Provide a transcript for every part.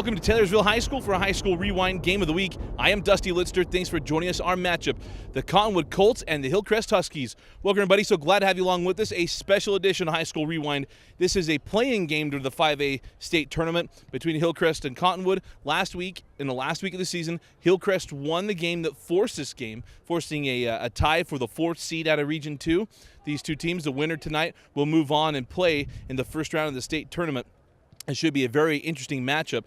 Welcome to Taylorsville High School for a High School Rewind Game of the Week. I am Dusty Litster. Thanks for joining us. Our matchup, the Cottonwood Colts and the Hillcrest Huskies. Welcome, everybody. So glad to have you along with us. A special edition of High School Rewind. This is a playing game to the 5A state tournament between Hillcrest and Cottonwood. In the last week of the season, Hillcrest won the game that forced this game, forcing a tie for the 4th seed out of Region 2. These two teams, the winner tonight, will move on and play in the first round of the state tournament. It should be a very interesting matchup.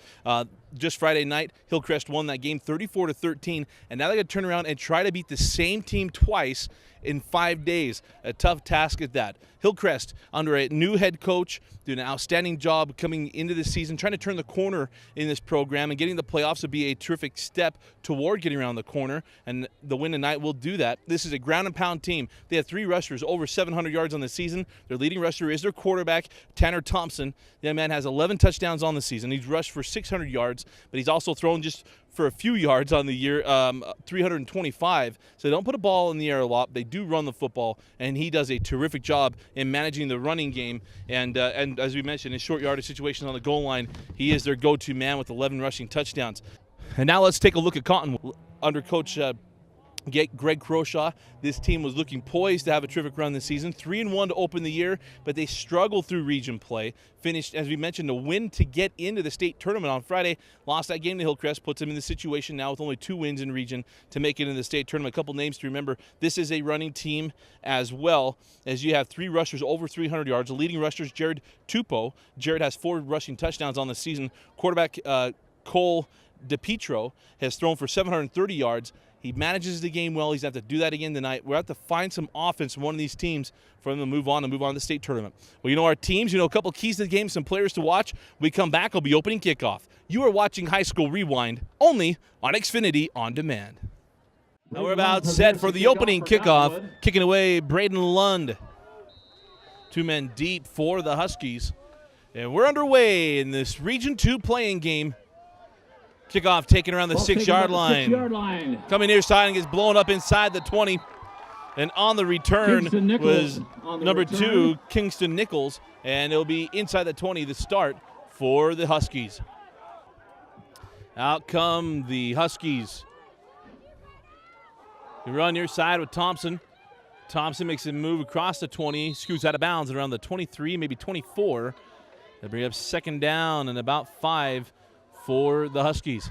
Just Friday night, Hillcrest won that game 34-13, and now they got to turn around and try to beat the same team twice in 5 days. A tough task at that. Hillcrest, under a new head coach, doing an outstanding job coming into this season, trying to turn the corner in this program, and getting the playoffs would be a terrific step toward getting around the corner, and the win tonight will do that. This is a ground and pound team. They have 3 rushers, over 700 yards on the season. Their leading rusher is their quarterback, Tanner Thompson. That man has 11 touchdowns on the season. He's rushed for 600 yards, but he's also thrown just for a few yards on the year, 325. So they don't put a ball in the air a lot. They do run the football, and he does a terrific job in managing the running game. And as we mentioned, in short yardage situations on the goal line, he is their go-to man with 11 rushing touchdowns. And now let's take a look at Cottonwood under Coach Greg Croshaw. This team was looking poised to have a terrific run this season. 3-1 to open the year, but they struggled through region play. Finished, as we mentioned, a win to get into the state tournament on Friday. Lost that game to Hillcrest, puts them in the situation now with only 2 wins in region to make it in the state tournament. A couple names to remember. This is a running team as well, as you have 3 rushers over 300 yards. The leading rusher is Jared Tupou. Jared has 4 rushing touchdowns on the season. Quarterback Cole DePietro has thrown for 730 yards. He manages the game well. He's going to have to do that again tonight. We'll have to find some offense from one of these teams for them to move on to the state tournament. Well, you know our teams. You know a couple keys to the game, some players to watch. When we come back, I'll be opening kickoff. You are watching High School Rewind only on Xfinity On Demand. Now we're about set for the opening kickoff. Kicking away, Braden Lund. 2 men deep for the Huskies. And we're underway in this Region 2 playing game. Kickoff taken around the 6-yard line. Coming near side and gets blown up inside the 20. And on the return was number 2, Kingston Nichols. And it'll be inside the 20, the start for the Huskies. Out come the Huskies. They run near side with Thompson. Thompson makes a move across the 20, scoots out of bounds around the 23, maybe 24. They bring up 2nd down and about 5 for the Huskies.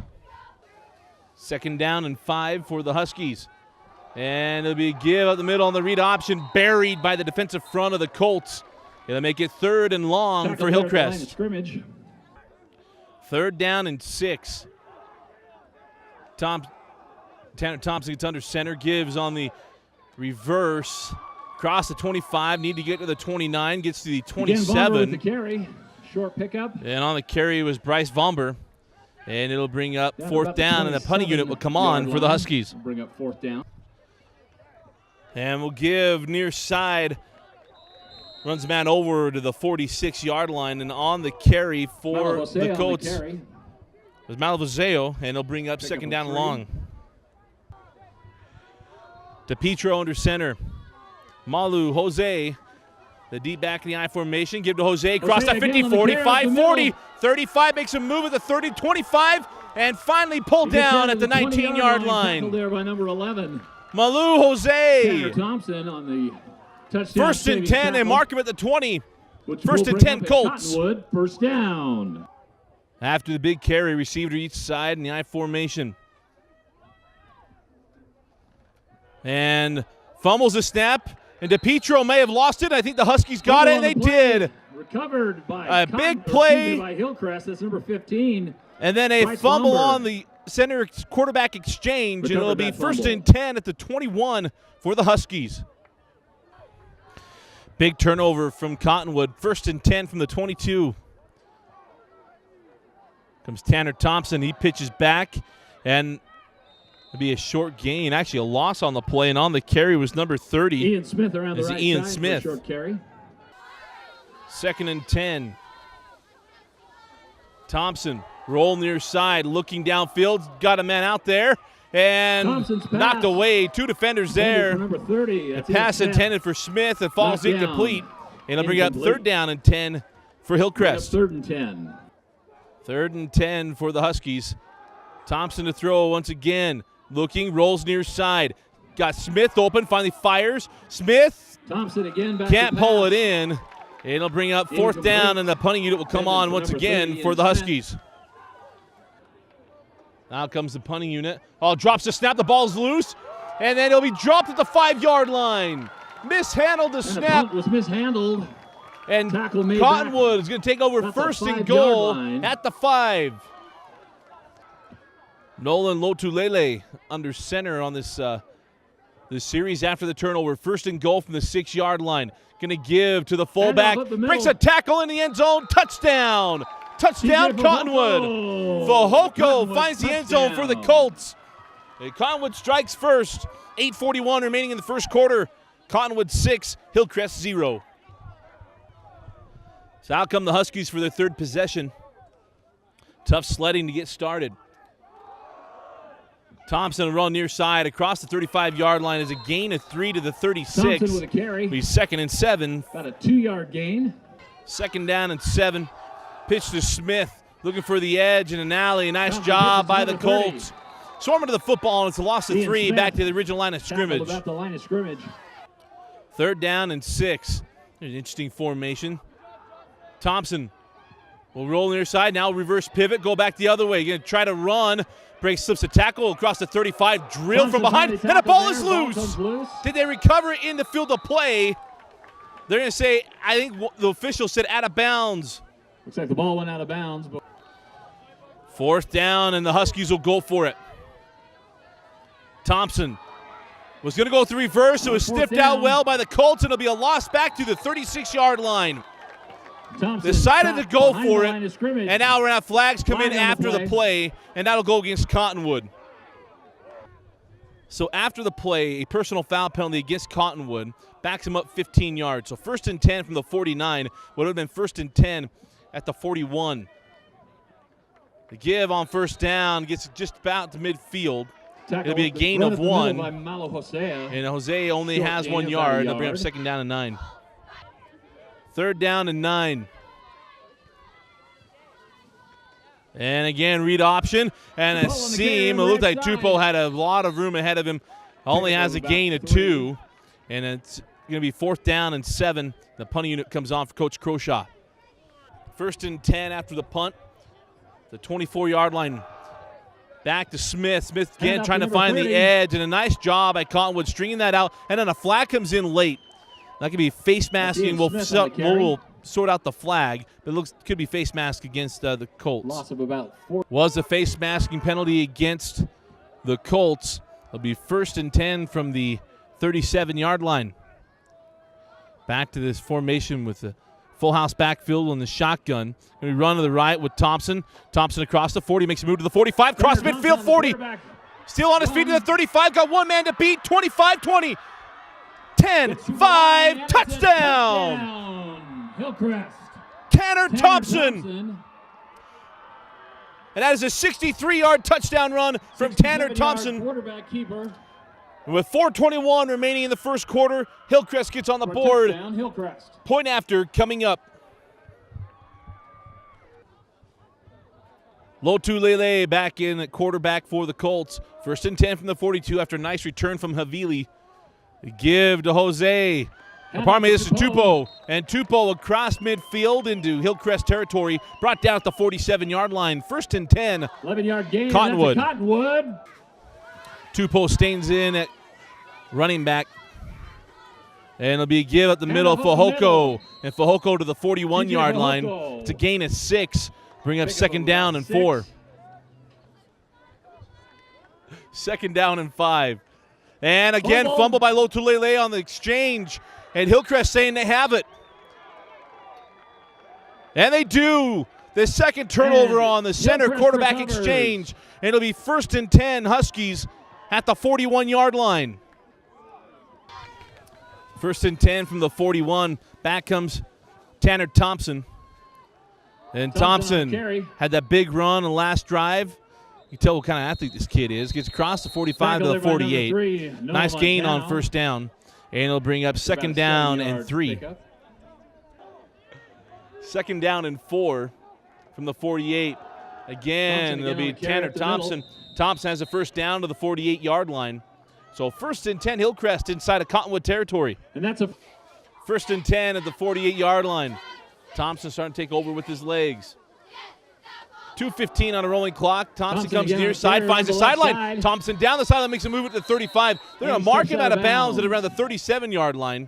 2nd down and 5 for the Huskies. And it'll be a give up the middle on the read option, buried by the defensive front of the Colts. It'll make it 3rd and long for Hillcrest. 3rd down and 6. Tanner Thompson gets under center, gives on the reverse. Across the 25, need to get to the 29, gets to the 27. The carry. Short pickup. And on the carry was Bryce Vomber. And it'll bring up 4th down, and the punting unit will come on for the Huskies. Bring up 4th down. And we'll give near side. Runs man over to the 46-yard line, and on the carry for the Colts was Malavazeo, and he'll bring up 2nd down and long. DePietro under center. Malu, Jose. The deep back in the I formation. Give to Jose. Cross that 50, 45, 40, 35. Makes a move at the 30, 25. And finally pulled down at the 19-yard line. There by number 11. Malu Jose. Tanner Thompson on the touchdown. 1st and 10. They mark him at the 20. 1st and 10 Colts. Cottonwood, 1st down. After the big carry, receiver each side in the I formation. And fumbles the snap. And DePietro may have lost it. I think the Huskies got it, and they did. Recovered by a big play by Hillcrest. That's number 15. And then a fumble on the center quarterback exchange, and it'll be 1st and 10 at the 21 for the Huskies. Big turnover from Cottonwood. 1st and 10 from the 22. Comes Tanner Thompson. He pitches back, and it'll be a short gain, actually a loss on the play, and on the carry was number 30. Ian Smith around the right Ian side Smith. for a short carry. 2nd and 10. Thompson, roll near side, looking downfield, got a man out there, and knocked away. 2 defenders there. Number 30. The pass intended for Smith. It falls incomplete. And it'll bring up 3rd down and 10 for Hillcrest. 3rd and 10. 3rd and 10 for the Huskies. Thompson to throw once again. Looking, rolls near side. Got Smith open, finally fires. Smith Thompson again back can't to pull pass. it in. It'll bring up 4th down, and the punting unit will come on once again for the Huskies. Now comes the punting unit. Oh, drops the snap. The ball's loose. And then it'll be dropped at the 5-yard line. Mishandled the And the snap. punt was mishandled. And Tackle made Cottonwood is going to take over That's a 1st and 5-yard goal line. at the 5. Nolan Lotulele under center on this series after the turnover. 1st and goal from the 6-yard line. Going to give to the fullback. up the middle. Breaks a tackle in the end zone. Touchdown. Touchdown, TJ Cottonwood. Fahoko. Fahoko finds the end zone for the Colts. Cottonwood strikes first. 8:41 remaining in the first quarter. Cottonwood 6, Hillcrest 0. So out come the Huskies for their 3rd possession. Tough sledding to get started. Thompson will run near side across the 35-yard line as a gain of 3 to the 36. Thompson with a carry. Be 2nd and 7. About a 2-yard gain. 2nd down and 7. Pitch to Smith, looking for the edge in an alley. Nice Thompson job gets by it the to number 30. Colts. Swarming to the football, and it's a loss of Ian 3 Smith back to the original line of Tackled scrimmage. about the line of scrimmage. 3rd down and 6. There's an interesting formation. Thompson will roll near side. Now reverse pivot, go back the other way. Going to try to run. Breaks, slips a tackle across the 35. Drilled from behind, and the ball is loose. Did they recover it in the field of play? They're going to say, I think the official said out of bounds. Looks like the ball went out of bounds. But 4th down, and the Huskies will go for it. Thompson was going to go through reverse. It was Fourth sniffed down. out well by the Colts, and it'll be a loss back to the 36-yard line. Thompson Decided to stopped go behind for the it, line of scrimmage. and now we're going to have flags come in Flag on the after the play, and that'll go against Cottonwood. So after the play, a personal foul penalty against Cottonwood backs him up 15 yards. So 1st and 10 from the 49 would have been 1st and 10 at the 41. The give on 1st down gets just about to midfield. It'll be a gain Run of up the middle 1. by Malo Hosea. And Jose only Short has gain 1 of yard. about a They'll bring up yard. 2nd down and 9. 3rd down and 9. And again, read option. And a Ball on the carry seam. It on the looked like right side. Tupou had a lot of room ahead of him. Only Pick up has a about gain of 3. 2. And it's going to be 4th down and 7. The punting unit comes on for Coach Croshaw. 1st and 10 after the punt. The 24-yard line. Back to Smith. Smith again Hand trying to off to find number the 30. edge. And a nice job by Cottonwood stringing that out. And then a flag comes in late. That could be face masking. Ian We'll Smith on the carry. sort out the flag. But it could be face mask against the Colts. Loss of about 4. Was a face masking penalty against the Colts. It'll be 1st and 10 from the 37-yard line. Back to this formation with the full house backfield on the shotgun. Going to run to the right with Thompson. Thompson across the 40, makes a move to the 45, cross midfield 40. Still on his feet to the 35, got one man to beat, 25, 20, 10, 5, touchdown! Hillcrest. Tanner Thompson. And that is a 63-yard touchdown run from Tanner 67-yard Thompson. Quarterback keeper. With 4:21 remaining in the first quarter, Hillcrest gets on the For a board. touchdown, Hillcrest. Point after coming up. Lotulele back in at quarterback for the Colts. 1st and 10 from the 42 after a nice return from Havili. They give to Jose. Pardon me, this is Tupou. And Tupou across midfield into Hillcrest territory. Brought down at the 47-yard line. 1st and 10. 11-yard gain. Cottonwood. That's a Cottonwood. Tupou stays in at running back. And it'll be a give up the middle, Fahoko. And Fahoko to the 41-yard line. It's a gain of 6. Bring up 2nd down and 4. 2nd down and 5. And again, fumble by Lotulele on the exchange. And Hillcrest saying they have it. And they do. The second turnover on the center Hillcrest quarterback recovers. exchange. And it'll be 1st and 10 Huskies at the 41-yard line. 1st and 10 from the 41. Back comes Tanner Thompson. And Thompson had that big run on the last drive. You can tell what kind of athlete this kid is. Gets across the 45 to the 48. Nice gain on 1st down. And it'll bring up 2nd down and 3. 2nd down and 4 from the 48. Again, it'll be Tanner Thompson. Thompson has a first down to the 48-yard line. So 1st and 10, Hillcrest inside of Cottonwood territory. And that's a 1st and 10 at the 48-yard line. Thompson starting to take over with his legs. 2:15 on a rolling clock. Thompson comes near side, finds the sideline. Thompson down the sideline, makes a move at the 35. They're going to mark him out of bounds at around the 37-yard line.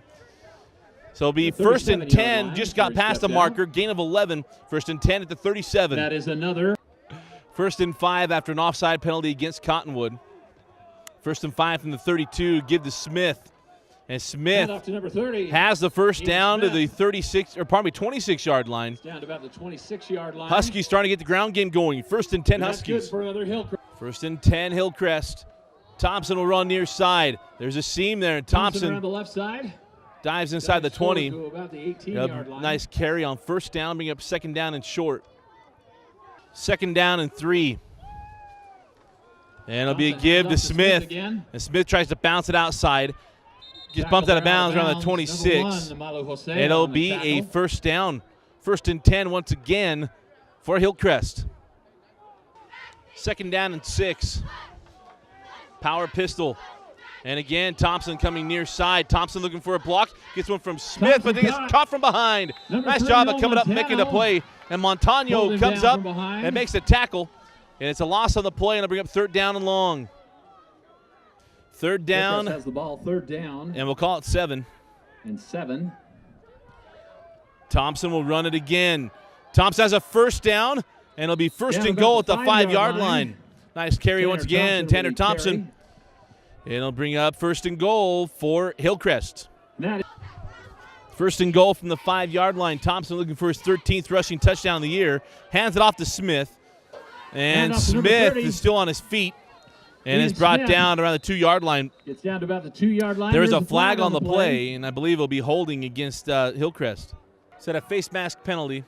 So it'll be 1st and 10, just got past the marker, gain of 11. 1st and 10 at the 37. That is another. 1st and 5 after an offside penalty against Cottonwood. 1st and 5 from the 32, give to Smith. And Smith Off to number 30. has the first down to the 26 26-yard line. Down to about the 26-yard line. Huskies starting to get the ground game going. 1st and 10 That's good Huskies. for another Hillcrest. 1st and 10 Hillcrest. Thompson will run near side. There's a seam there, and Thompson around Thompson the left side. dives inside the 20. To about the 18-yard line. Nice carry on first down, bring up 2nd down and short. 2nd down and 3. And it'll be a give to Smith. Again. And Smith tries to bounce it outside. Gets bumped out of bounds around the 26. And it'll be a first down. 1st and 10 once again for Hillcrest. 2nd down and 6. Power pistol. And again, Thompson coming near side. Thompson looking for a block. Gets one from Smith, but then gets caught from behind. Nice job of coming up and making a play. And Montano comes up and makes a tackle. And it's a loss on the play, and it'll bring up 3rd down and long. 3rd down. Has the ball, 3rd down. And we'll call it 7. And 7. Thompson will run it again. Thompson has a first down, and it'll be 1st and goal at the 5-yard line. Nice carry once again, Tanner Thompson. And it'll bring up 1st and goal for Hillcrest. 1st and goal from the 5-yard line. Thompson looking for his 13th rushing touchdown of the year. Hands it off to Smith. And Smith is still on his feet and is brought down around the 2-yard line. Gets down to about the 2-yard line. There's a flag on the play, and I believe it'll be holding against Hillcrest. Set a face mask penalty.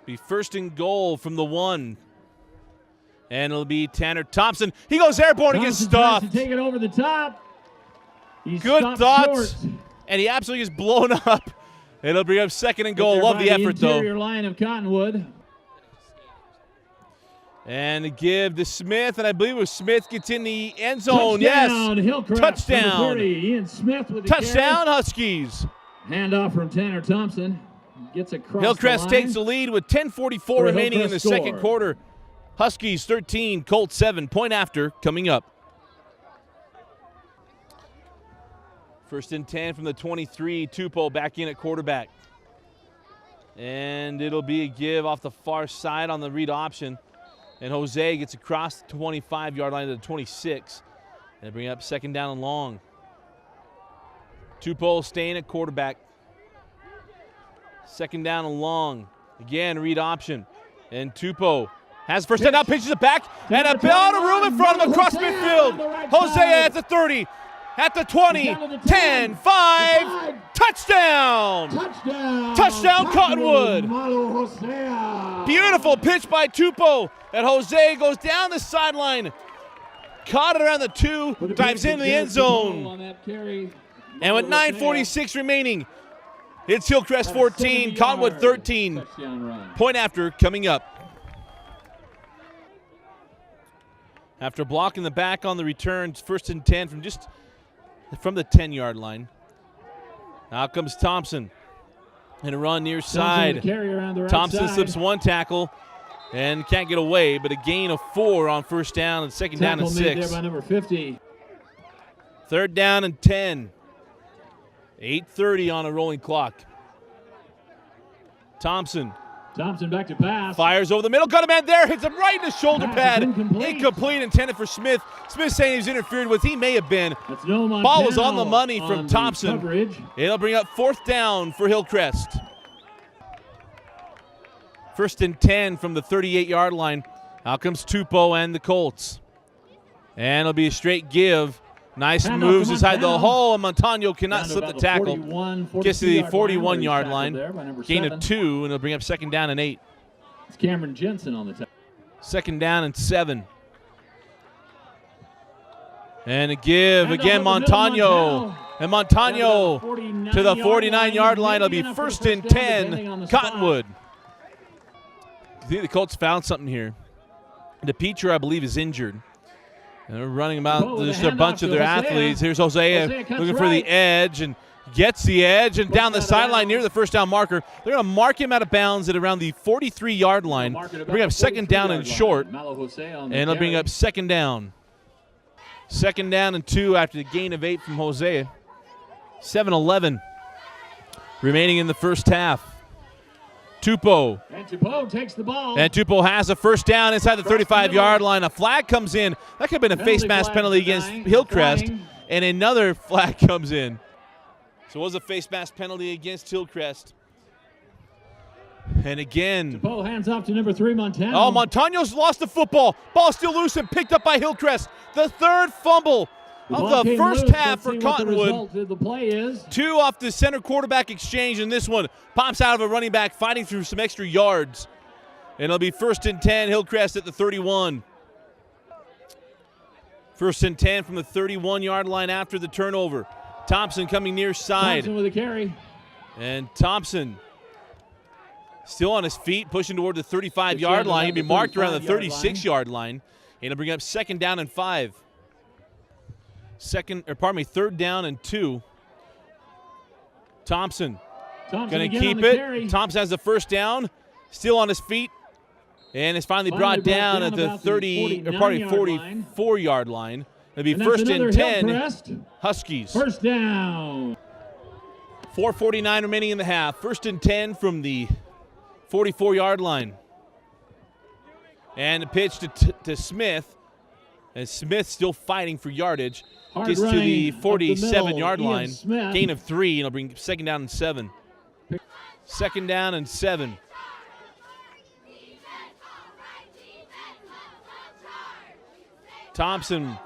Be 1st and goal from the 1. And it'll be Tanner Thompson. He goes airborne and gets stopped. To take it over the top. He's Good thoughts. And he absolutely is blown up. It'll bring up 2nd and goal. Love the effort, though. Interior line of Cottonwood. And a give to Smith, and I believe it was Smith gets in the end zone. Touchdown, Yes. Hillcrest, Touchdown. 30. Ian Smith with the Touchdown, carry. Huskies. Handoff from Tanner Thompson. Gets across Hillcrest the line. takes the lead with 10:44 remaining in the Hillcrest second score. quarter. Huskies 13, Colts 7. Point after coming up. 1st and 10 from the 23. Tupou back in at quarterback. And it'll be a give off the far side on the read option. And Jose gets across the 25-yard line to the 26. And bring up 2nd down and long. Tupou staying at quarterback. 2nd down and long. Again, read option. And Tupou has first down, now pitches it back. And a lot of room in front of him across midfield. Jose at the 30, at the 20, 10, 5. Touchdown! Touchdown, Cottonwood! Beautiful pitch by Tupou. And Jose goes down the sideline. Caught it around the 2, dives into the end zone. And with 9:46 remaining, it's Hillcrest 14, Cottonwood 13. Point after coming up. After blocking the back on the returns, 1st and 10 from the 10-yard line. Now comes Thompson. And a run near side. Thompson slips one tackle and can't get away, but a gain of 4 on 1st down and 2nd down and 6. There by number 50. 3rd down and 10. 8:30 on a rolling clock. Thompson back to pass. fires over the middle, got a man there, hits him right in the shoulder pad. Incomplete, intended for Smith. Smith saying he was interfered with. He may have been. Ball was on the money from Thompson. It'll bring up 4th down for Hillcrest. 1st and 10 from the 38-yard line. Out comes Tupou and the Colts. And it'll be a straight give. Nice moves inside the hole, and Montano cannot slip the tackle. Gets to the 41-yard line. Gain of 2, and it'll bring up 2nd down and 8. It's Cameron Jensen on the tackle. 2nd down and 7. And a give again, Montano. And Montano to the 49-yard line. It'll be 1st and 10, Cottonwood. I think the Colts found something here. DePietro, I believe, is injured. And they're running about just a handoff bunch of to their Hosea. athletes. Here's Hosea Hosea looking cuts for the right. edge and gets the edge and down the out of sideline near bounds. the first down marker. They're going to mark him out of bounds at around the 43-yard line. Bring up second down and short, and they'll bring up second down. Second down and 2 after the gain of 8 from Hosea. 7-11 remaining in the first half. Tupou. And Tupou takes the ball. And Tupou has a first down inside the 35-yard line. A flag comes in. That could have been a face mask penalty against Hillcrest. And another flag comes in. So it was a face mask penalty against Hillcrest. And again. Tupou hands off to number 3, Montano. Oh, Montano's lost the football. Ball still loose and picked up by Hillcrest. The third fumble of the first half for Cottonwood. The play is 2 off the center quarterback exchange, and this one pops out of a running back fighting through some extra yards. And it'll be 1st and 10, Hillcrest at the 31. 1st and 10 from the 31-yard line after the turnover. Thompson coming near side. Thompson with a carry. And Thompson still on his feet, pushing toward the 35-yard line. He'll be marked around the 36-yard line. And it'll bring up second down and 5. Third down and 2. Thompson going to keep it. Carry. Thompson has the first down, still on his feet, and is finally brought down at the 44-yard line. It'll be 1st and 10, Hillcrest. Huskies. First down. 4:49 remaining in the half. 1st and 10 from the 44-yard line. And the pitch to Smith. And Smith still fighting for yardage. Hard Gets to the running 47-yard Ian line. Smith. Gain of 3, and it'll bring second down and 7. Second down and 7. Thompson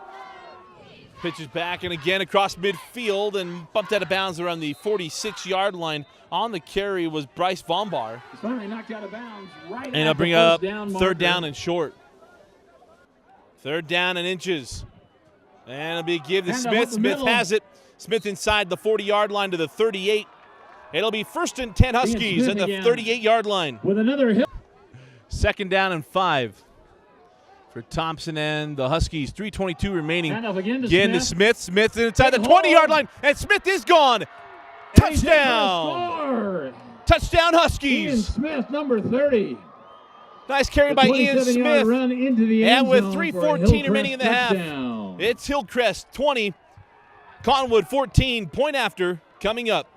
pitches back and again across midfield and bumped out of bounds around the 46-yard line. On the carry was Bryce Vombar. He's finally knocked out of bounds right And it'll bring up third down and short. Third down and inches. And it'll be a give to Smith. Smith has it. Smith inside the 40-yard line to the 38. It'll be 1st and 10 Huskies at the 38-yard line. With another hit. Second down and 5 for Thompson and the Huskies. 3:22 remaining. Handoff again to Again to Smith. Smith. Smith inside the 20-yard line. And Smith is gone. Touchdown. Touchdown Ian Huskies. Smith, number 30. Nice carry by Ian 27-yard Smith. Run into the end And with zone for a 3:14 remaining in the half, touchdown. it's Hillcrest 20, Cottonwood 14. Point after coming up.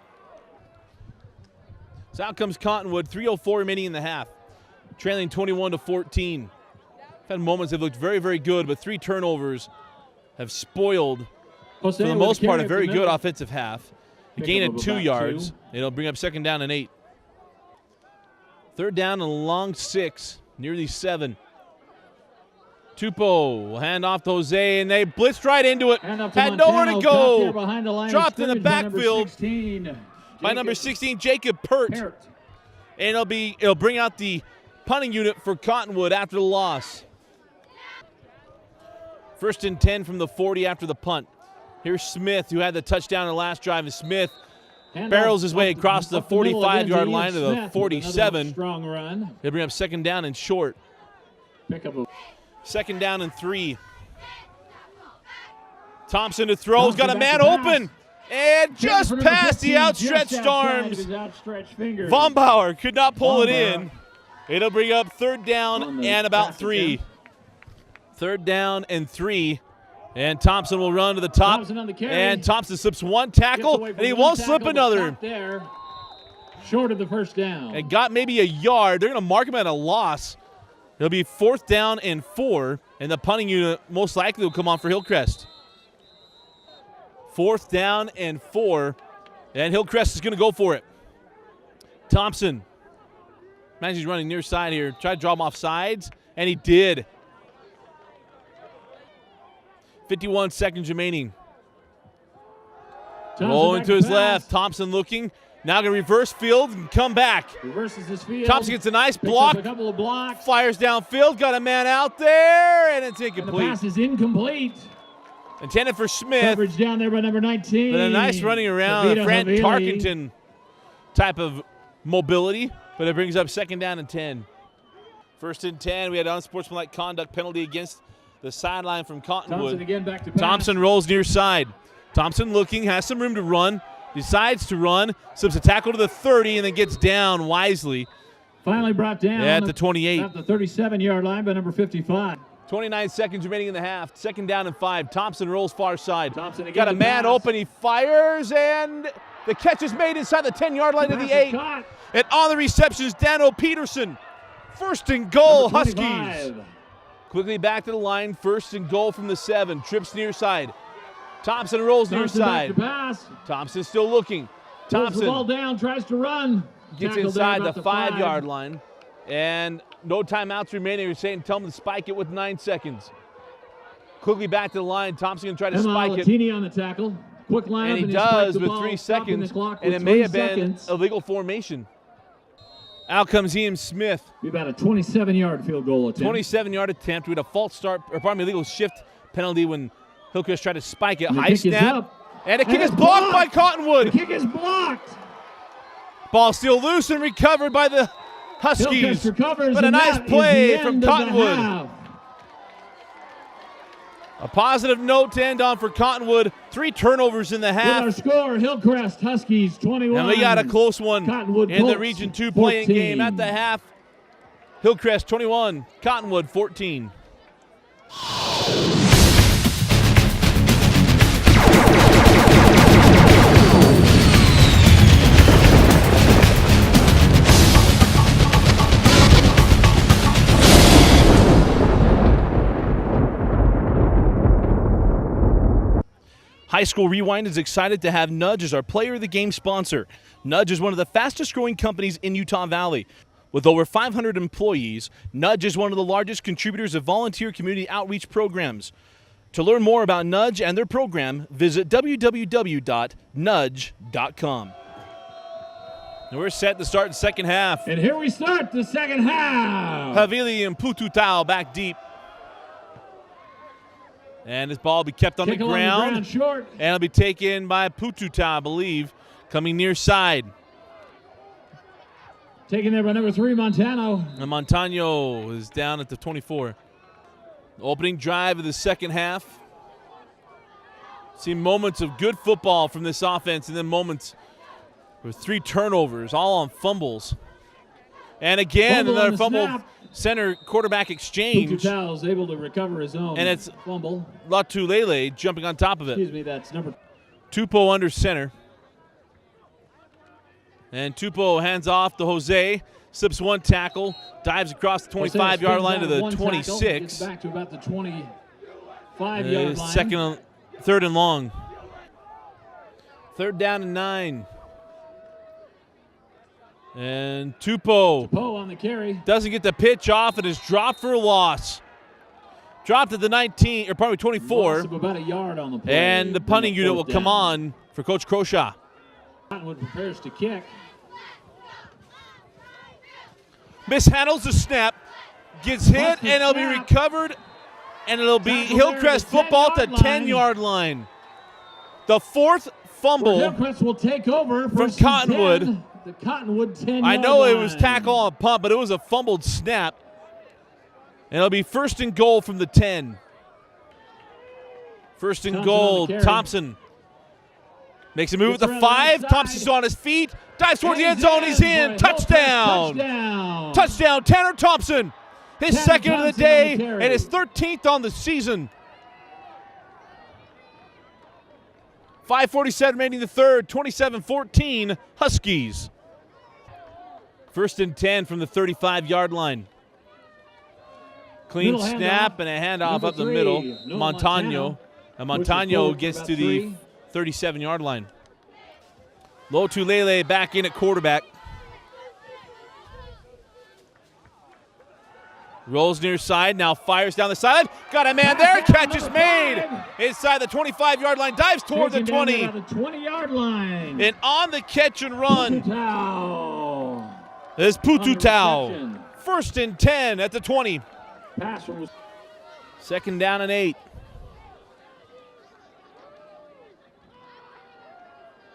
So out comes Cottonwood. 3:04 remaining in the half, trailing 21-14. Had moments they've looked very, very good, but 3 turnovers have spoiled, for the most part, a very good offensive half. A gain of 2 yards. It'll bring up second down and 8. Third down and a long 6, near the 7. Tupou will hand off to Jose, and they blitzed right into it. Had nowhere to go. Dropped in the backfield by number 16, Jacob Pert. And it'll bring out the punting unit for Cottonwood after the loss. 1st and 10 from the 40 after the punt. Here's Smith, who had the touchdown in the last drive. And Smith barrels his way across the 45-yard line to the 47. Strong run. He'll bring up second down and short. Pick up a Second down and 3. Thompson to throw. He's got a man open. And just past the outstretched arms. Von Bauer could not pull it in. It'll bring up third down and about 3. Third down and 3. And Thompson will run to the top. Thompson on the carry. And Thompson slips one tackle, and he won't slip another. There. Short of the first down. And got maybe a yard. They're going to mark him at a loss. It'll be 4th down and 4, and the punting unit most likely will come on for Hillcrest. 4th down and 4, and Hillcrest is going to go for it. Thompson. Imagine he's running near side here. Try to draw him off sides, and he did. 51 seconds remaining. Rolling to his left. Thompson looking. Now going to reverse field and come back. Reverses his field. Thompson gets a nice block. A couple of blocks. Fires downfield. Got a man out there, and it's incomplete. And the pass is incomplete. Intended for Smith. Coverage down there by number 19. But a nice running around. Fran Tarkenton type of mobility. But it brings up second down and 10. First and 10. We had unsportsmanlike conduct penalty against the sideline from Cottonwood. Thompson again back to pass. Thompson rolls near side. Thompson looking, has some room to run, decides to run, slips a tackle to the 30, and then gets down wisely. Finally brought down At the 28. At the 37-yard line by number 55. 29 seconds remaining in the half. Second down and 5. Thompson rolls far side. Thompson again Got a to man pass. open. He fires, and the catch is made inside the 10-yard line to Pass the is 8. caught. And on the reception is Dano Peterson. First and goal, Number Huskies. 25. Quickly back to the line. First and goal from the 7. Trips near side. Thompson rolls near Thompson back side. to pass. Thompson still looking. Pulls the ball Thompson down, tries to run. gets Tackled there inside about the 5-yard line. And no timeouts remaining. You're saying tell him to spike it with 9 seconds. Quickly back to the line. Thompson going to try to spike it. Latini on the tackle. Quick line And up, he spiked does the with ball, 3 stopping the seconds. clock And with it may 3 have been seconds. illegal formation. Out comes Ian Smith. Be about a 27-yard field goal attempt. 27-yard attempt. We had a false start, or pardon me, illegal shift penalty when Hillcrest tried to spike it. And the High kick is snap. up. And the kick And is it's blocked by blocked. Cottonwood. The kick is blocked. Ball still loose and recovered by the Hillcrest Huskies. recovers, But a and nice that is play the from end of the Cottonwood. half. A positive note to end on for Cottonwood. 3 turnovers in the With our half. score, Hillcrest Huskies 21. And we got a close one Cottonwood in the Colts, Region 2 playing 14. game at the half. Hillcrest 21, Cottonwood 14. High School Rewind is excited to have Nudge as our Player of the Game sponsor. Nudge is one of the fastest growing companies in Utah Valley. With over 500 employees, Nudge is one of the largest contributors of volunteer community outreach programs. To learn more about Nudge and their program, visit www.nudge.com. And we're set to start the second half. And here we start the second half. Havili and Pututau back deep. And this ball will be kept on Kick the along ground. short. And it'll be taken by Pututau, I believe, coming near side. Taken there by number 3, Montano. And Montano is down at the 24. Opening drive of the second half. See moments of good football from this offense, and then moments with 3 turnovers, all on fumbles. And again, Fumble on another the fumble snap. center quarterback exchange. Pututau is able to recover his own And it's fumble. Latulele jumping on top of it. Excuse me, that's number. Tupou under center. And Tupou hands off to Jose, slips 1 tackle, dives across the 25-yard line to the 26. Gets back to about the 25-yard line. Third and long. Third down and 9. And Tupou Poe on the carry. doesn't get the pitch off and is dropped for a loss. Dropped at the 19, or probably 24. Loss of about a yard on the play. And the punting unit will come on for Coach Croshaw. Cottonwood prepares to kick. Mishandles the snap, gets hit, the and it'll be snap. recovered, and it'll be Tackle there at Hillcrest the football at the 10-yard 10-yard line. The 4th fumble. Hillcrest will take over from first and Cottonwood. 10, the Cottonwood 10-yard I know it line. was tackle on punt, but it was a fumbled snap. And it'll be first and goal from the 10. First and Thompson goal, on the carry. Thompson makes a move Gets at the around the 5. inside. Thompson's on his feet, dives towards the And end zone, he's in. for a Hillcrest Touchdown. Touchdown. Touchdown, Tanner Thompson. His Tanner second of the Thompson on day the carry. and his 13th on the season. 5:47 remaining the third, 27-14, Huskies. First and 10 from the 35-yard line. Clean Middle snap handoff. and a handoff Number up the 3, middle. Noah Montano. And Pushes Montano forward for gets about to the 3. 37-yard line. Latulele back in at quarterback. Rolls near side, now fires down the sideline. Got a man there, catch is made. Inside the 25-yard line, dives toward the Taken down 20. about the 20-yard line. And on the catch and run Pututau. is Pututau. reception. First and 10 at the 20. Pass was Second down and 8.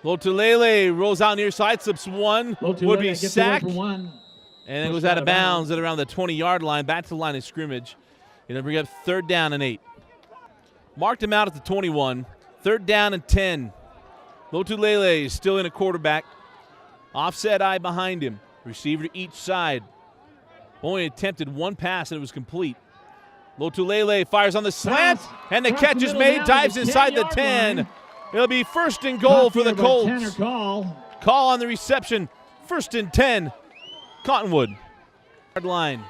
Latulele rolls out near side, slips 1, would be Latulele gets away sacked. for 1. And it was out of bounds at around the 20-yard line, back to the line of scrimmage. It'll bring up 3rd down and 8. Marked him out at the 21. 3rd down and 10. Lotulelei is still in a quarterback. Offset eye behind him. Receiver to each side. Only attempted one pass and it was complete. Lotulelei fires on the slant, and the catch is made, dives inside the 10. It'll be 1st and goal for the Colts. Call on the reception. 1st and 10. Cottonwood. Yard line.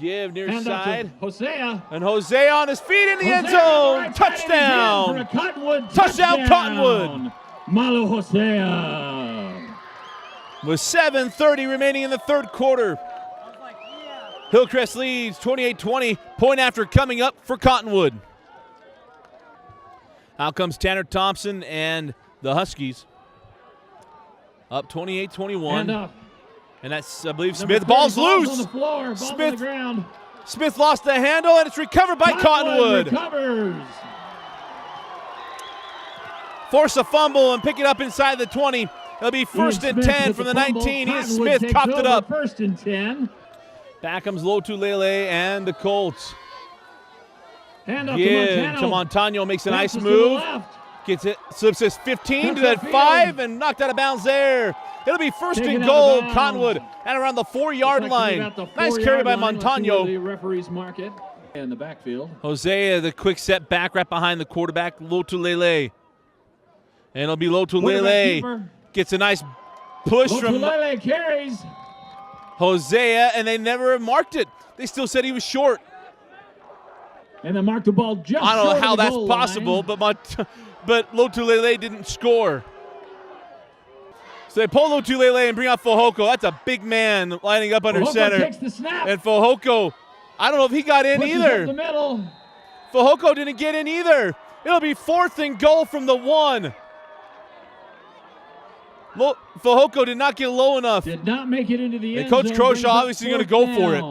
Give near side. Hosea. And Hosea on his feet in the end zone. Right Touchdown. Touchdown Cottonwood. Malo Hosea. With 7:30 remaining in the 3rd quarter. Hillcrest leads 28-20. Point after coming up for Cottonwood. Out comes Tanner Thompson and the Huskies. Up 28-21. And that's, I believe, Smith. Ball's loose. On the floor, Smith, on the ground. Smith lost the handle, and it's recovered by Cottonwood. Recovers. Force a fumble and pick it up inside the 20. It'll be 1st and 10 from the 19. Ian Smith copped it up. 1st and 10. Back comes Lotulelei and the Colts. Hand up to Montano. Makes a nice move. Gets it, slips this 15 to that 5 and knocked out of bounds there. It'll be 1st and goal, Cottonwood, at around the 4-yard line. Nice carry by Montano. The referees mark it in the backfield. Hosea, the quick step back right behind the quarterback, Lotulelei. And it'll be Lotulelei. Gets a nice push from Lotulelei carries. Hosea, and they never marked it. They still said he was short. And they marked the ball just I don't know short how of the that's goal possible, line. but Lotulelei didn't score. So they pull Lotulelei and bring out Fehoko. That's a big man lining up under Fehoko center. takes the snap. And Fehoko, I don't know if he got in Pushes either. up the middle. Fehoko didn't get in either. It'll be 4th and goal from the 1. Fehoko did not get low enough. Did not make it into the end Coach zone. Croshaw obviously going to go for it.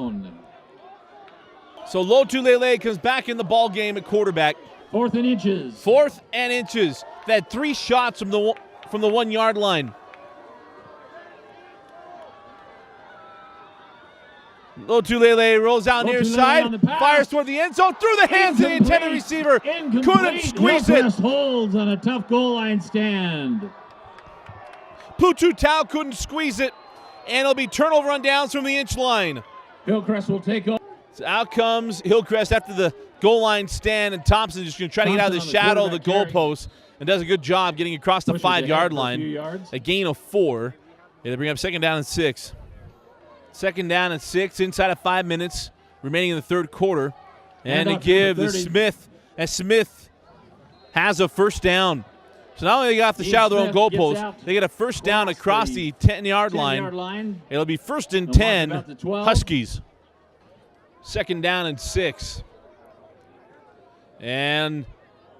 So Lotulelei comes back in the ball game at quarterback. 4th and inches. 4th and inches. They had 3 shots from the 1-yard line. Lotulelei rolls out near side, fires toward the end zone, through the hands of the intended receiver. Couldn't squeeze it. Holds on a tough goal line stand. Putu Tau couldn't squeeze it, and it'll be turnover on downs from the inch line. Hillcrest will take over. So out comes Hillcrest after the goal line stand, and Thompson just going to try to get out of the shadow of the goalpost and does a good job getting across the 5-yard line. A gain of 4. It'll bring up 2nd down and 6. 2nd down and 6 inside of 5 minutes remaining in the 3rd quarter. And to give the Smith, as Smith has a 1st down. So not only they got off the shadow of their own goalpost, they get a 1st down across the 10-yard line. It'll be 1st and 10, Huskies. 2nd down and 6. And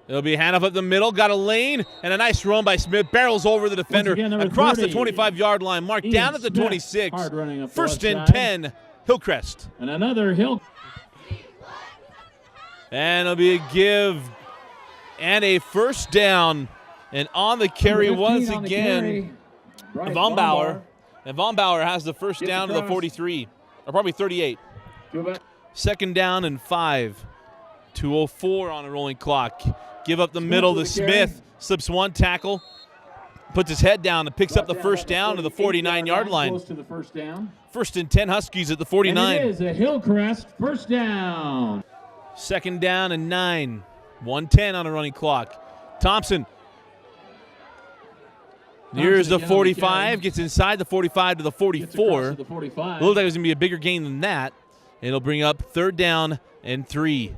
it'll be handoff up the middle. Got a lane and a nice run by Smith. Barrels over the defender across the 25-yard line. Marked down at the 26. 1st and 10, Hillcrest. And another Hill. And it'll be a give and a 1st down. And on the carry once again, Von Bauer. And Von Bauer has the 1st down to the 43, or probably 38. 2nd down and 5. 2:04 on a rolling clock. Give up the middle to Smith. Slips 1 tackle. Puts his head down and picks up the 1st down to the 49-yard line. Close to the 1st down. 1st and 10 Huskies at the 49. And it is a Hillcrest 1st down. 2nd down and 9. 1:10 on a running clock. Thompson nears the 45, gets inside the 45 to the 44. Looked like it was going to be a bigger gain than that. It'll bring up 3rd down and 3.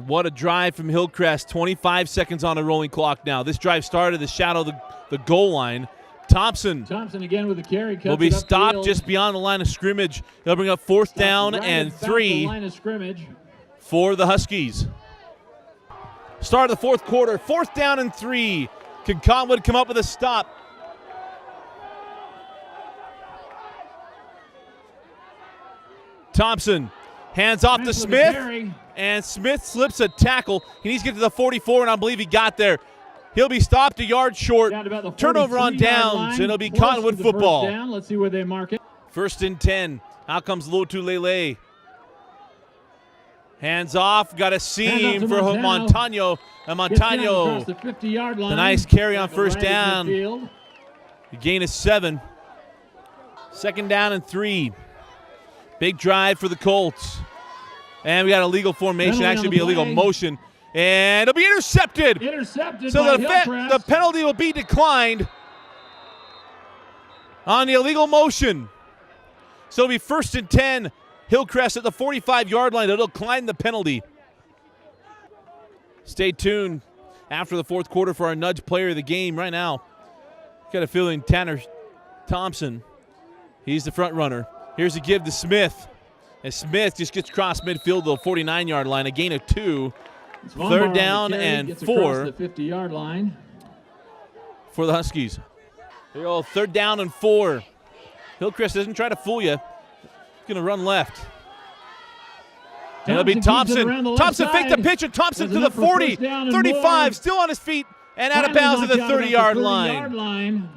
What a drive from Hillcrest. 25 seconds on a rolling clock now. This drive started the shadow of the goal line. Thompson again with the carry. Will be stopped just beyond the line of scrimmage. They'll bring up 4th down and 3 for the Huskies. Start of the 4th quarter. 4th down and 3. Can Cottonwood come up with a stop? Thompson hands off to Smith, and Smith slips a tackle. He needs to get to the 44, and I believe he got there. He'll be stopped a yard short. Down to about the Turnover on 43-yard downs, line, and it'll be close Cottonwood to the first football. down. Let's see where they mark it. 1st and 10. Out comes Lotulele. Hands off. Got a seam for Montano. And Montano, the 50-yard line. the nice carry on first Right at down. midfield. The gain is 7. 2nd down and 3. Big drive for the Colts. And we got a legal formation, Penalty actually on be the a legal play. motion. And it'll be intercepted. Intercepted So by the Hillcrest. penalty will be declined on the illegal motion. So it'll be 1st and 10. Hillcrest at the 45-yard line. It'll decline the penalty. Stay tuned after the 4th quarter for our nudge player of the game right now. Got a feeling Tanner Thompson, he's the front runner. Here's a give to Smith. And Smith just gets across midfield to the 49-yard line, a gain of 2. 3rd down and 4 the 50-yard line. for the Huskies. Here we go, 3rd down and 4. Hillcrest doesn't try to fool you. He's going to run left. And it'll be Thompson. Thompson faked the pitch, and Thompson to the 40, 35, still on his feet, and out of bounds at the 30-yard line.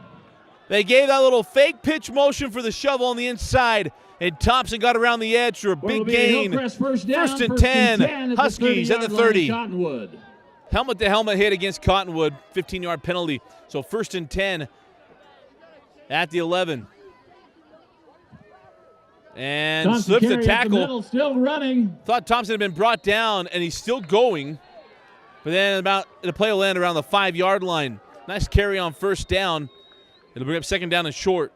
They gave that little fake pitch motion for the shovel on the inside, and Thompson got around the edge for a big gain. First and 10, Huskies at the 30. Cottonwood. Helmet-to-helmet hit against Cottonwood, 15-yard penalty. So 1st and 10 at the 11. And Thompson slips the carry up tackle. middle, still running. Thought Thompson had been brought down, and he's still going. But then the play will land around the 5-yard line. Nice carry on 1st down. It'll bring up 2nd down and short.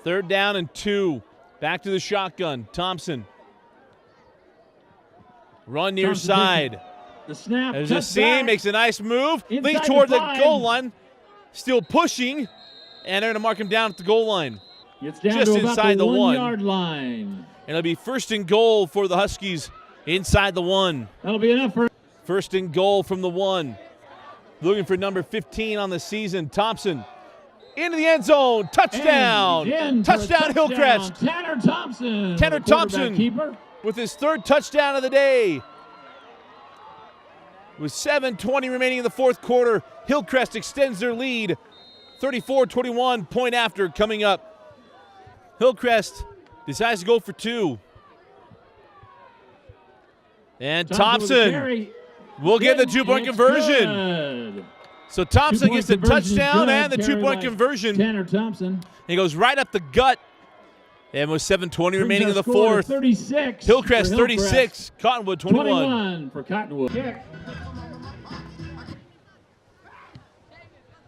3rd down and 2. Back to the shotgun. Thompson. Run near Thompson side. The snap. There's a touch seam, back. makes a nice move. Inside Leans toward the 5. goal line. Still pushing. And they're going to mark him down at the goal line. It's down just to about inside the 1. 1-yard line. And it'll be 1st and goal for the Huskies inside the 1. That'll be enough for 1st and goal from the 1. Looking for number 15 on the season. Thompson into the end zone. Touchdown. Touchdown Hillcrest. Tanner Thompson. Tanner Thompson keeper. with his 3rd touchdown of the day. With 7:20 remaining in the 4th quarter, Hillcrest extends their lead. 34-21, point after coming up. Hillcrest decides to go for 2. And Thompson will get the 2-point conversion. Good. So Thompson gets the touchdown and the Carry 2-point by conversion. Tanner Thompson. He goes right up the gut. And with 7:20 remaining in the Score 4th, 36 Hillcrest for 36, Cottonwood 21. 21 for Cottonwood. Kick.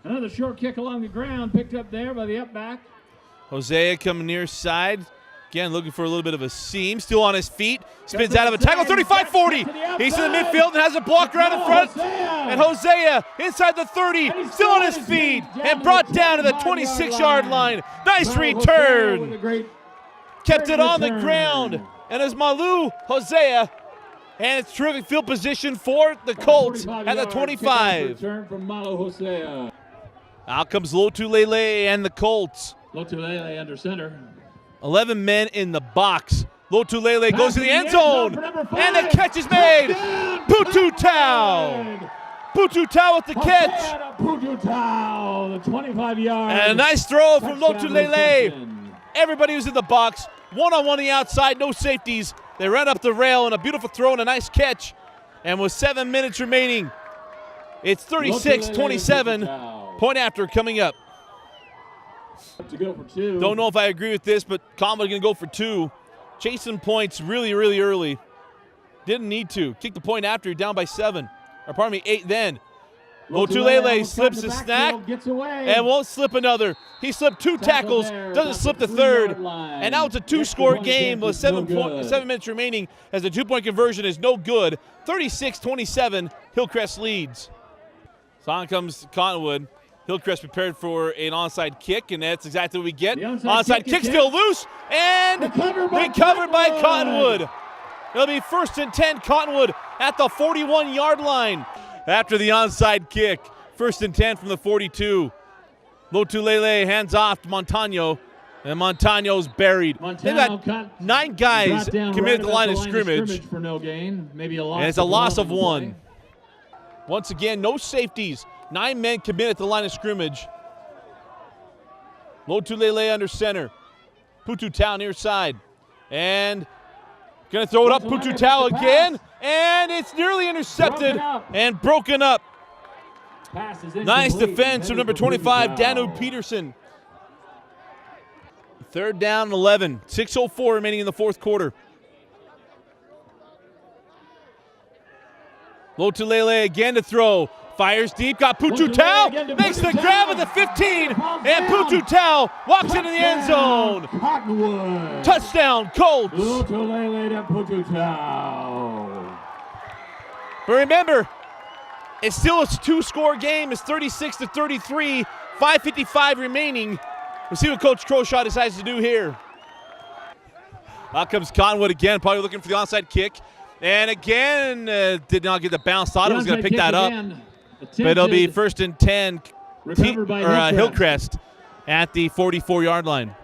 Another short kick along the ground, picked up there by the up back. Hosea coming near side. Again, looking for a little bit of a seam. Still on his feet. Spins out of a tackle. 35-40. He's in the midfield and has a blocker out in front. And Hosea inside the 30. Still on his feet. And brought down to the 26-yard line. Nice return. Kept it on the ground. And as Malu Hosea. And it's terrific field position for the Colts at the 25. Return from Malo Hosea. Out comes Lotulele and the Colts. Lotulele under center. 11 men in the box. Lotulele goes to the end zone. And the catch is made. Putu Tau. Putu Tau with the catch. Putu Tau, the 25-yard. And a nice throw from Lotulele. Everybody was in the box. One-on-one on the outside, no safeties. They ran up the rail and a beautiful throw and a nice catch. And with 7 minutes remaining, it's 36-27. Point after coming up. To go for 2. Don't know if I agree with this, but Cottonwood going to go for 2. Chasing points really, really early. Didn't need to. Kick the point after, down by 7. Or pardon me, 8 then. Lotulele slips the snack and won't slip another. He slipped 2 tackles, doesn't slip the 3rd. And now it's a 2-score game with 7 minutes remaining as the 2-point conversion is no good. 36-27, Hillcrest leads. So on comes Cottonwood. Hillcrest prepared for an onside kick, and that's exactly what we get. Onside kick still loose, and recovered by Cottonwood. It'll be 1st and 10, Cottonwood at the 41-yard line. After the onside kick, 1st and 10 from the 42. Lotulele hands off to Montano, and Montano's buried. They've got 9 guys committed to the line of scrimmage. For no gain. Maybe a loss. And it's a loss of 1. Once again, no safeties. 9 men commit at the line of scrimmage. Lotulelei under center. Pututau near side. And going to throw it up. Pututau again. And it's nearly intercepted and broken up. Nice defense from number 25, Danu Peterson. 3rd down and 11. 6:04 remaining in the fourth quarter. Lotulelei again to throw. Fires deep, got Pututau, makes the grab at the 15, and Pututau walks into the end zone. Cottonwood. Touchdown, Colts. Lotulelei to Pututau. But remember, it's still a 2-score game. It's 36-33, 5:55 remaining. We'll see what Coach Croshaw decides to do here. Out comes Cottonwood again, probably looking for the onside kick. And again, did not get the bounce. Thought it was going to pick that up. But it'll be 1st and 10, Hillcrest at the 44-yard line.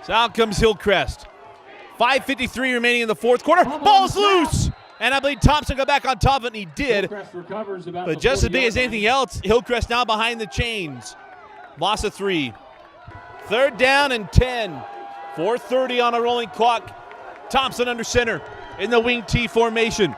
So out comes Hillcrest. 5:53 remaining in the fourth quarter. Ball's loose! And I believe Thompson got back on top of it, and he did. But just as big as anything else, Hillcrest now behind the chains. Loss of 3. 3rd down and 10. 4:30 on a rolling clock. Thompson under center in the wing T formation.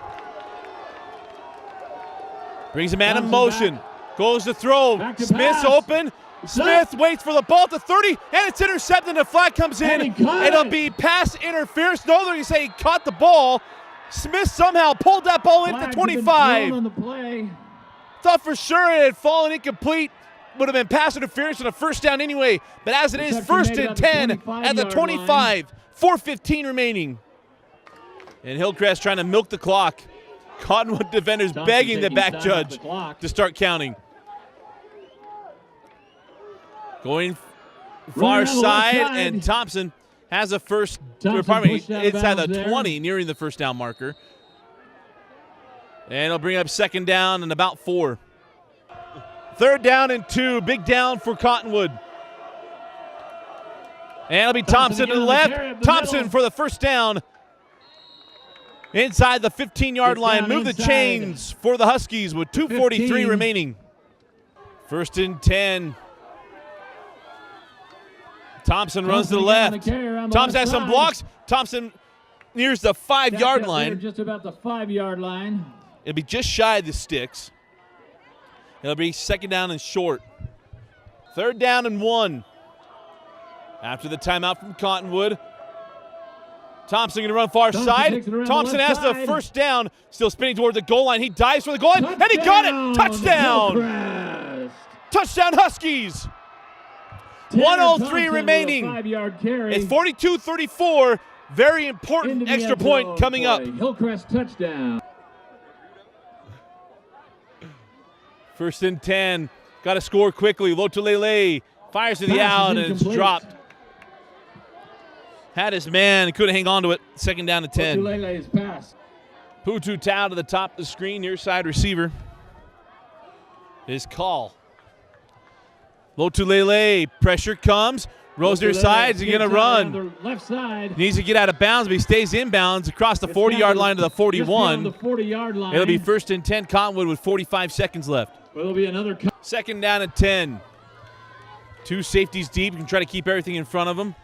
Brings a man in motion. Goes to throw. Smith's open. Smith waits for the ball at the 30, and it's intercepted, and the flag comes in. It'll be pass interference. No, they're going to say he caught the ball. Smith somehow pulled that ball into the 25. Thought for sure it had fallen incomplete. Would have been pass interference and a 1st down anyway. But as it is, 1st and 10 at the 25. 4:15 remaining. And Hillcrest trying to milk the clock. Cottonwood defenders begging the back judge to start counting. Going far side, and Thompson has a first, it's at the 20, nearing the 1st down marker. And it'll bring up 2nd down and about 4. 3rd down and 2, big down for Cottonwood. And it'll be Thompson to the left. Thompson for the 1st down. Inside the 15-yard line, move the chains for the Huskies with 2:43 remaining. 1st and 10. Thompson runs to the left. Thompson has some blocks. Thompson nears the 5-yard line. Just about the 5-yard line. It'll be just shy of the sticks. It'll be 2nd down and short. 3rd down and 1. After the timeout from Cottonwood. Thompson going to run far side. Thompson has the 1st down. Still spinning toward the goal line. He dives for the goal line, and he got it. Touchdown. Touchdown Huskies. 1:03 remaining. It's 42-34. Very important extra point coming up. Hillcrest touchdown. 1st and 10. Got to score quickly. Lotulelei fires to the out, and it's dropped. Had his man, couldn't hang on to it. 2nd down and 10. Lotulelei's pass. Pututau to the top of the screen, near side receiver. His call. Lotulelei, pressure comes. Rose near side, he's going to run. Left side. Needs to get out of bounds, but he stays inbounds across the 40-yard line to the 41. The 40-yard line. It'll be 1st and 10, Cottonwood with 45 seconds left. Well, it'll be another 2nd down and 10. 2 safeties deep. You can try to keep everything in front of him.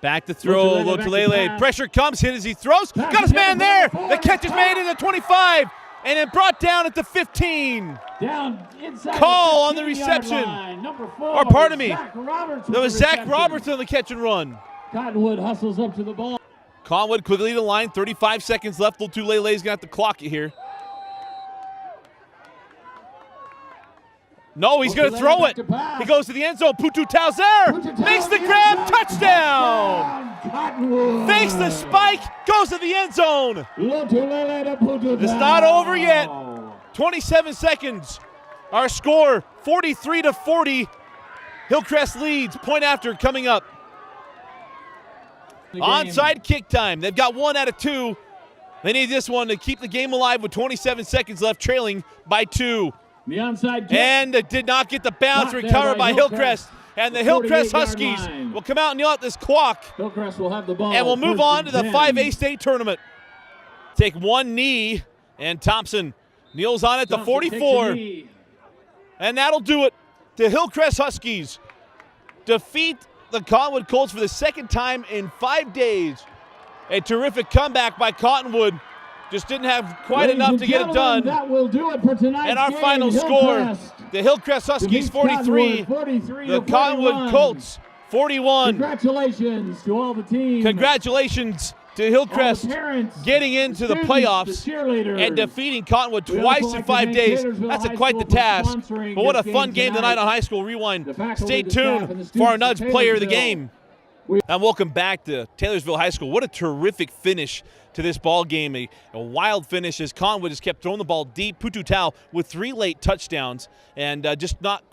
Back to throw. Lotulelei. Pressure comes. Hit as he throws. Got his man there. The catch is made in the 25. And then brought down at the 15. Down inside call on the reception. Number 4. Or pardon me. That was Zach Roberts on the catch and run. Cottonwood hustles up to the ball. Cottonwood quickly to the line. 35 seconds left. Lotulelei's going to have to clock it here. No, he's going to throw it. He goes to the end zone. Pututau's there. Makes the grab. Touchdown. Fakes the spike. Goes to the end zone. It's not over yet. 27 seconds. Our score, 43-40. Hillcrest leads. Point after coming up. Onside kick time. They've got 1 out of 2. They need this one to keep the game alive with 27 seconds left, trailing by 2. The onside kick. And it did not get the bounce, recovered by Hillcrest. And the Hillcrest Huskies will come out and yell at this clock. Hillcrest will have the ball. And we'll move on to the 5A state tournament. Take 1 knee, and Thompson Kneels on at the Thompson takes a 44. knee. And that'll do it. The Hillcrest Huskies defeat the Cottonwood Colts for the second time in 5 days. A terrific comeback by Cottonwood. Just didn't have quite Ladies enough and to get it gentlemen, done. That will do it for tonight's And our game. final score, the Hillcrest Huskies defeats 43, Cottonwood 43 the to Cottonwood 41. Colts 41. Congratulations to all the teams. Congratulations to Hillcrest all the parents, getting into the students, playoffs the cheerleaders. and defeating Cottonwood We twice also in like to 5 thank days. Taylorsville That's High quite the School for task. sponsoring But what a this fun game game tonight tonight. on High School Rewind. The faculty, Stay the staff, tuned and the for our students Nudge of Player of the Taylorsville. Game. And welcome back to Taylorsville High School. What a terrific finish to this ball game. A wild finish as Cottonwood has kept throwing the ball deep. Putu Tau with 3 late touchdowns and just not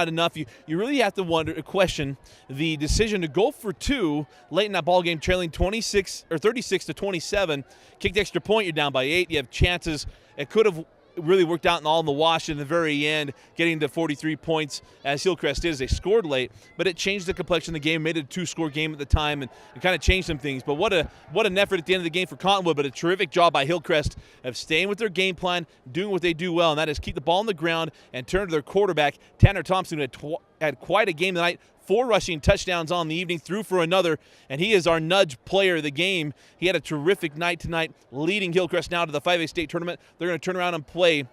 enough. You really have to question the decision to go for 2 late in that ball game, trailing 36 or 36 to 27. Kicked extra point, you're down by 8. You have chances. It could have really worked out all in the wash in the very end, getting to 43 points as Hillcrest did as they scored late, but it changed the complexion of the game, made it a 2-score game at the time, and kind of changed some things. But what an effort at the end of the game for Cottonwood, but a terrific job by Hillcrest of staying with their game plan, doing what they do well, and that is keep the ball on the ground and turn to their quarterback, Tanner Thompson, who had quite a game tonight. 4 rushing touchdowns on the evening, threw for another, and he is our Nudge Player of the Game. He had a terrific night tonight, leading Hillcrest now to the 5A state tournament. They're going to turn around and play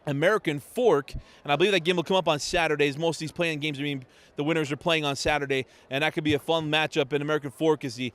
American Fork, and I believe that game will come up on Saturdays. Most of these playing games, the winners are playing on Saturday, and that could be a fun matchup. In American Fork as the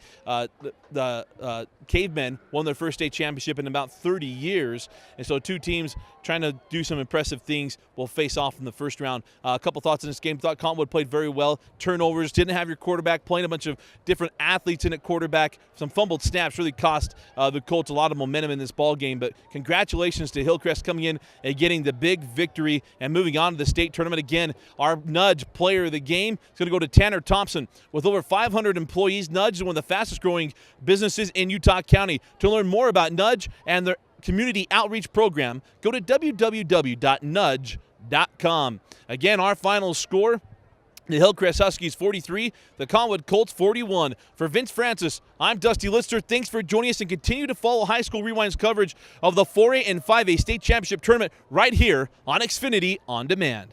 Cavemen won their first state championship in about 30 years, and so 2 teams trying to do some impressive things will face off in the first round. A couple thoughts on this game. Thought Cottonwood played very well. Turnovers, didn't have your quarterback, playing a bunch of different athletes in at quarterback. Some fumbled snaps really cost the Colts a lot of momentum in this ball game, but congratulations to Hillcrest coming in and getting the big victory and moving on to the state tournament. Again, our Nudge Player of the Game is going to go to Tanner Thompson. With over 500 employees, Nudge is one of the fastest growing businesses in Utah County. To learn more about Nudge and their community outreach program, go to www.nudge.com. Again, our final score, the Hillcrest Huskies 43, the Cottonwood Colts 41. For Vince Francis, I'm Dusty Litster. Thanks for joining us, and continue to follow High School Rewind's coverage of the 4A and 5A state championship tournament right here on Xfinity On Demand.